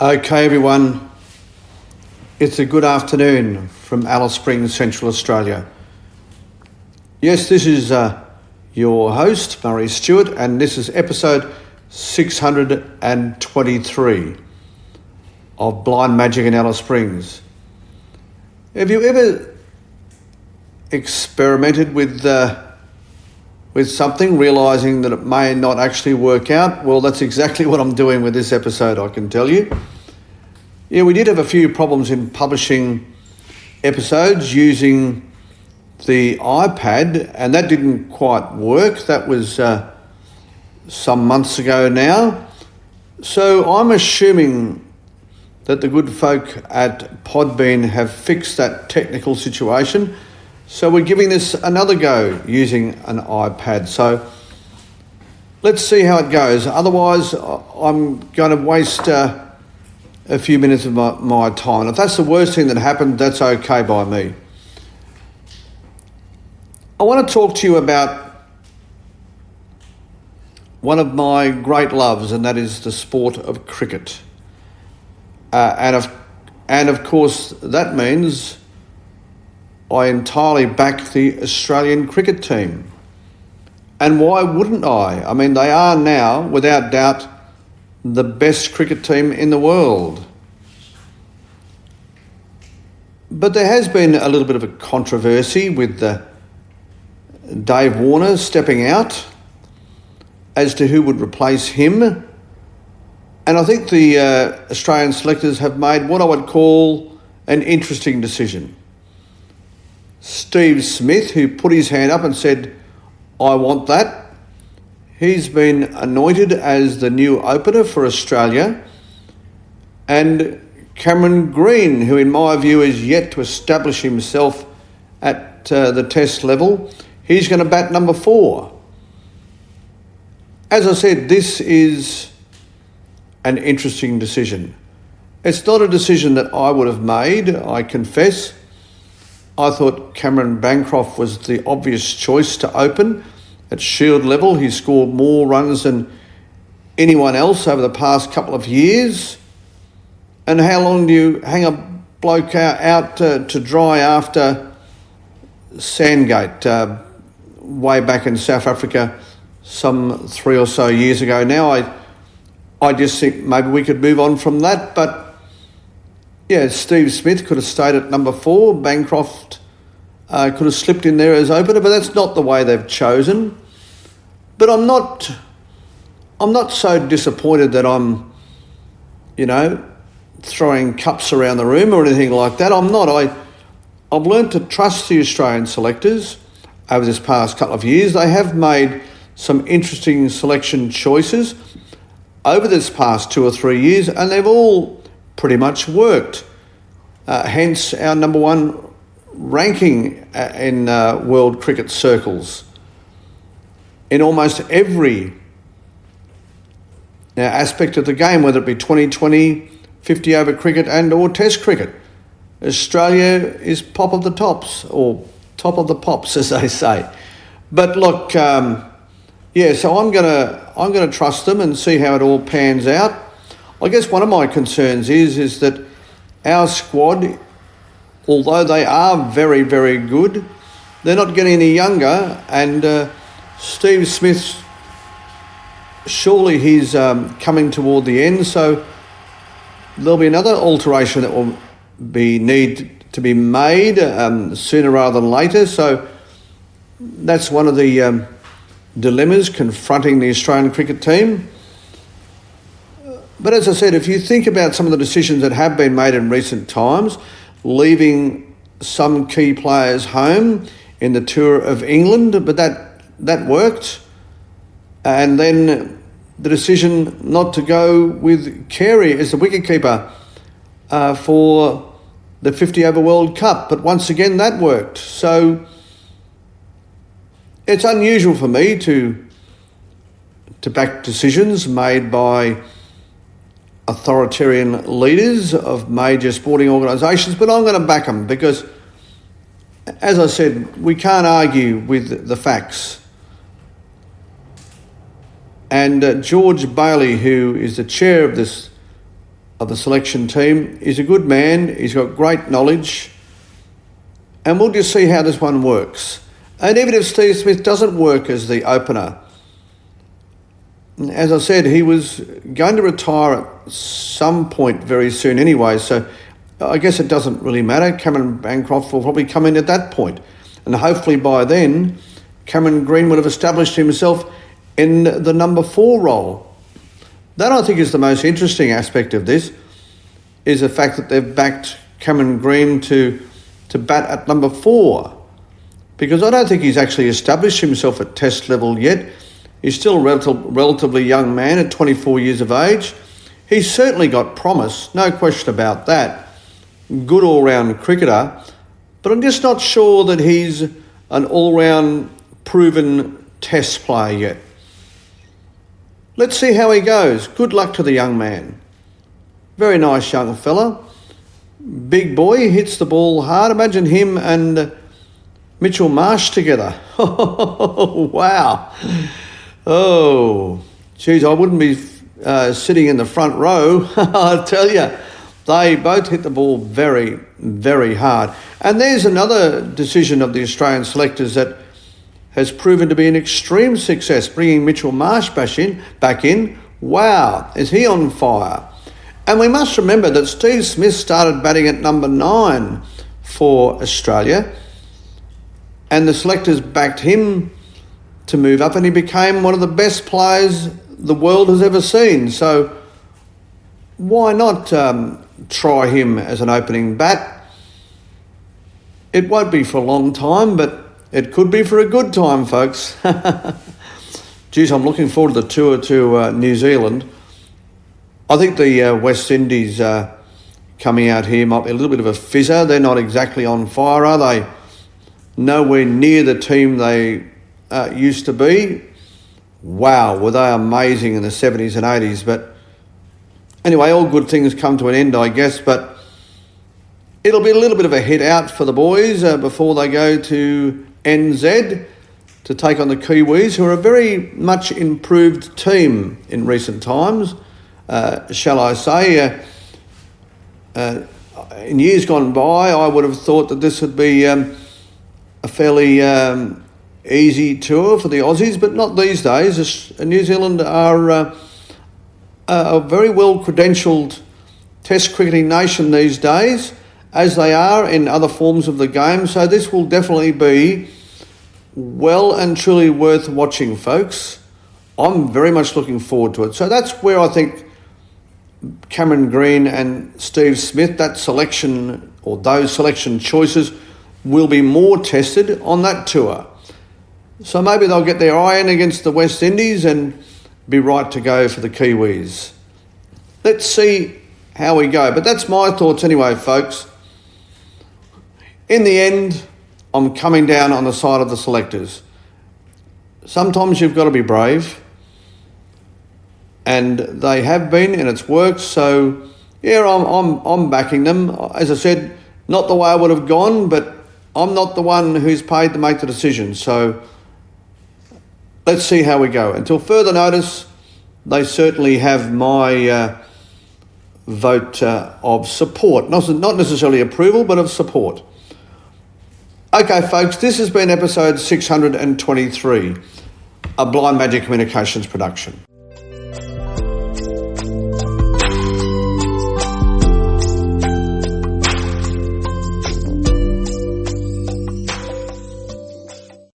Okay, everyone, it's a good afternoon from Alice Springs, Central Australia. Yes, this is your host, Murray Stewart, and this is episode 623 of Blind Magic in Alice Springs. Have you ever experimented with something, realising that it may not actually work out? Well, that's exactly what I'm doing with this episode, I can tell you. Yeah, we did have a few problems in publishing episodes using the iPad, and that didn't quite work. That was some months ago now. So I'm assuming that the good folk at Podbean have fixed that technical situation. So we're giving this another go using an iPad. So let's see how it goes. Otherwise, I'm going to waste a few minutes of my time. If that's the worst thing that happened, that's okay by me. I want to talk to you about one of my great loves, and that is the sport of cricket. And of course, that means I entirely back the Australian cricket team. And why wouldn't I? I mean, they are now, without doubt, the best cricket team in the world. But there has been a little bit of a controversy with Dave Warner stepping out as to who would replace him. And I think the Australian selectors have made what I would call an interesting decision. Steve Smith, who put his hand up and said, "I want that," he's been anointed as the new opener for Australia. And Cameron Green, who in my view is yet to establish himself at the test level, he's going to bat number 4. As I said, this is an interesting decision. It's not a decision that I would have made, I confess. I thought Cameron Bancroft was the obvious choice to open. At Shield level, he scored more runs than anyone else over the past couple of years. And how long do you hang a bloke out to dry after Sandgate way back in South Africa some 3 or so years ago now? I just think maybe we could move on from that. But yeah, Steve Smith could have stayed at number 4. Bancroft could have slipped in there as opener, but that's not the way they've chosen. But I'm not so disappointed that I'm, throwing cups around the room or anything like that. I'm not. I've learned to trust the Australian selectors over this past couple of years. They have made some interesting selection choices over this past 2 or 3 years, and they've all pretty much worked. Hence our number 1 ranking in world cricket circles. In almost every aspect of the game, whether it be 2020, 50 over cricket and or test cricket, Australia is top of the tops, or top of the pops, as they say. But look, so I'm gonna trust them and see how it all pans out. I guess one of my concerns is that our squad, although they are very, very good, they're not getting any younger, and Steve Smith, surely he's coming toward the end, so there'll be another alteration that will need to be made sooner rather than later. So that's one of the dilemmas confronting the Australian cricket team. But as I said, if you think about some of the decisions that have been made in recent times, leaving some key players home in the Tour of England, but that worked. And then the decision not to go with Carey as the wicketkeeper for the 50 over World Cup, but once again that worked. So it's unusual for me to back decisions made by authoritarian leaders of major sporting organisations, but I'm going to back them because, as I said, we can't argue with the facts. And George Bailey, who is the chair of this of the selection team. He's a good man. He's got great knowledge. And we'll just see how this one works. And even if Steve Smith doesn't work as the opener, as I said, he was going to retire at some point very soon anyway, so I guess it doesn't really matter. Cameron Bancroft will probably come in at that point. And hopefully by then, Cameron Green would have established himself in the number 4 role. That I think is the most interesting aspect of this, is the fact that they've backed Cameron Green to bat at number 4. Because I don't think he's actually established himself at test level yet. He's still a relatively young man at 24 years of age. He's certainly got promise, no question about that. Good all-round cricketer. But I'm just not sure that he's an all-round proven test player yet. Let's see how he goes. Good luck to the young man. Very nice young fella. Big boy, hits the ball hard. Imagine him and Mitchell Marsh together. Oh, wow. Oh, geez, I wouldn't be sitting in the front row. I tell you, they both hit the ball very, very hard. And there's another decision of the Australian selectors that has proven to be an extreme success, bringing Mitchell Marsh back in. Wow, is he on fire? And we must remember that Steve Smith started batting at number 9 for Australia, and the selectors backed him to move up, and he became one of the best players the world has ever seen. So why not try him as an opening bat? It won't be for a long time, but it could be for a good time, folks. Geez, I'm looking forward to the tour to New Zealand. I think the West Indies coming out here might be a little bit of a fizzer. They're not exactly on fire, are they? Nowhere near the team they used to be. Wow, were they amazing in the 70s and 80s. But anyway, all good things come to an end, I guess. But it'll be a little bit of a head out for the boys before they go to NZ to take on the Kiwis, who are a very much improved team in recent times, shall I say. In years gone by, I would have thought that this would be a fairly easy tour for the Aussies, but not these days. New Zealand are a very well-credentialed Test cricketing nation these days, as they are in other forms of the game. So this will definitely be well and truly worth watching, folks. I'm very much looking forward to it. So that's where I think Cameron Green and Steve Smith, that selection or those selection choices, will be more tested on that tour. So maybe they'll get their eye in against the West Indies and be right to go for the Kiwis. Let's see how we go. But that's my thoughts anyway, folks. In the end, I'm coming down on the side of the selectors. Sometimes you've got to be brave. And they have been, and it's worked. So, yeah, I'm backing them. As I said, not the way I would have gone, but I'm not the one who's paid to make the decision. So let's see how we go. Until further notice, they certainly have my vote of support. Not necessarily approval, but of support. Okay, folks, this has been episode 623, a Blind Magic Communications production.